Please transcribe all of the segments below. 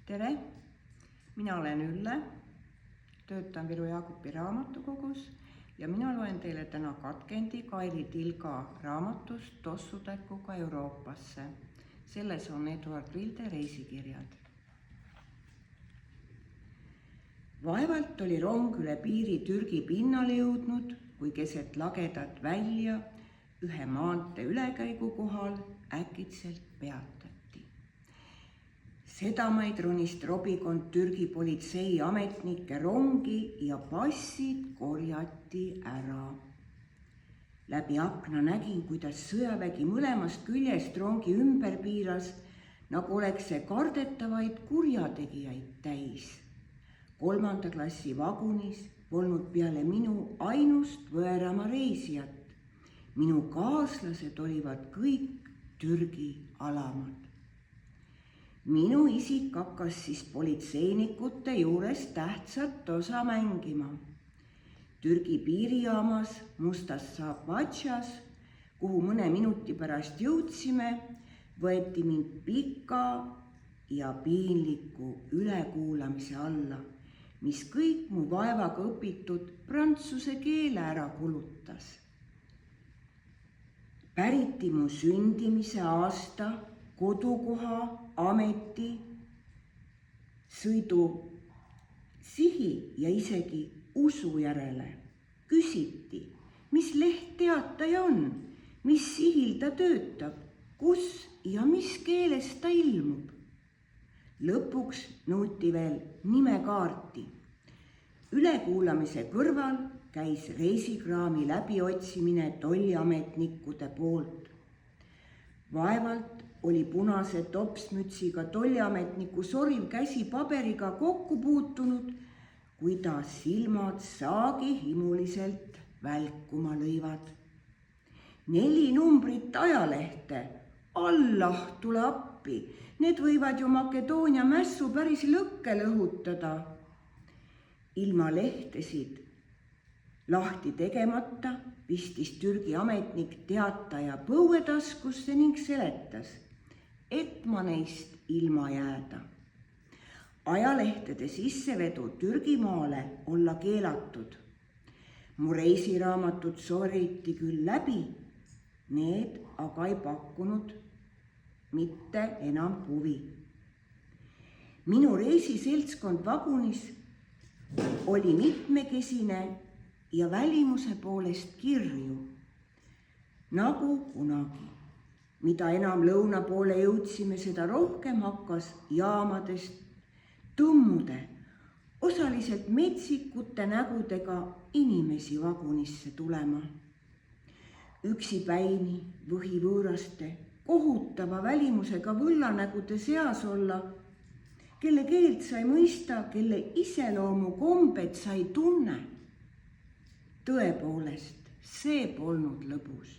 Tere, mina olen Ülle, töötan Viru Jaagupi raamatukogus ja mina loen teile täna katkendi Kairi Tilga raamatust Tossutekuga Euroopasse. Selles on Eduard Vilde reisikirjad. Vaevalt oli rong üle piiri Türgi pinnale jõudnud, kui keset lagedat välja ühe maantee ülekäigu kohal äkitselt peatati. Sedamaid ronist robikond Türgi politseiametnike rongi ja passid korjati ära. Läbi akna nägin, kuidas sõjavägi mõlemast küljest rongi ümber piiras, nagu oleks see kardetavaid kurjategijaid täis. 3. klassi vagunis polnud peale minu ainust võõrama reisijat. Minu kaaslased olivad kõik Türgi alamad. Minu isik hakkas siis politseinikute juures tähtsat osa mängima. Türgi piirijaamas Mustas Sabatšas, kuhu mõne minuti pärast jõudsime, võeti mind pika ja piinliku ülekuulamise alla, mis kõik mu vaevaga õpitud prantsuse keele ära kulutas. Päriti mu sündimise aasta, kodukoha, ameti, sõidu, sihi ja isegi usu järele. Küsiti, mis lehtteataja on, mis sihil ta töötab, kus ja mis keeles ta ilmub. Lõpuks nõuti veel nimekaarti. Ülekuulamise kõrval käis reisikraami läbiotsimine tolliametnikude poolt. Vaevalt oli punase topsmütsiga tolliametniku soriv käsi paberiga kokku puutunud, kui ta silmad saagihimuliselt välkuma lõivad. 4 numbrit ajalehte, Allah, tule appi, need võivad ju Makedoonia mässu päris lõkke lõhutada. Ilma lehtesid lahti tegemata pistis Türgi ametnik teataja põuetaskusse ning seletas, et ma neist ilma jääda. Ajalehtede sissevedu Türgimaale olla keelatud. Mu reisiraamatud soriti küll läbi, need aga ei pakkunud mitte enam huvi. Minu reisiseltskond vagunis oli mitmekesine ja välimuse poolest kirju, nagu kunagi. Mida enam lõuna poole jõudsime, seda rohkem hakkas jaamadest tõmmude, osaliselt metsikute nägudega inimesi vagunisse tulema. Üksipäini võhivõõraste, kohutava välimusega võllanägude seas olla, kelle keelt sai mõista, kelle iseloomu kombed sai tunne. Tõepoolest, see polnud lõbus.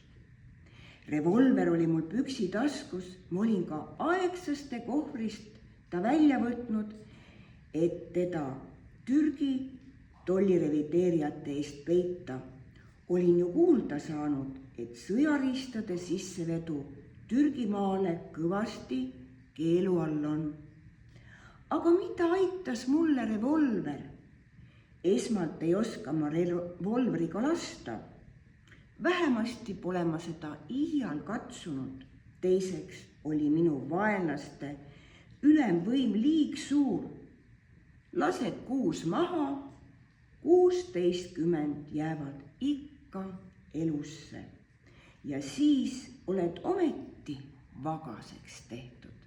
Revolver oli mul püksi taskus, ma olin ka aegsaste kohvrist ta välja võtnud, et teda Türgi tollirevideerijate eest peita. Olin ju kuulda saanud, et sõjariistade sissevedu Türgimaale kõvasti keelu all on. Aga mida aitas mulle revolver? Esmalt ei oska ma revolvriga lasta. Vähemasti pole ma seda iial katsunud. Teiseks oli minu vaenlaste ülemvõim liig suur. Lased 6 maha, 16 jäävad ikka elusse. Ja siis oled ometi vagaseks tehtud.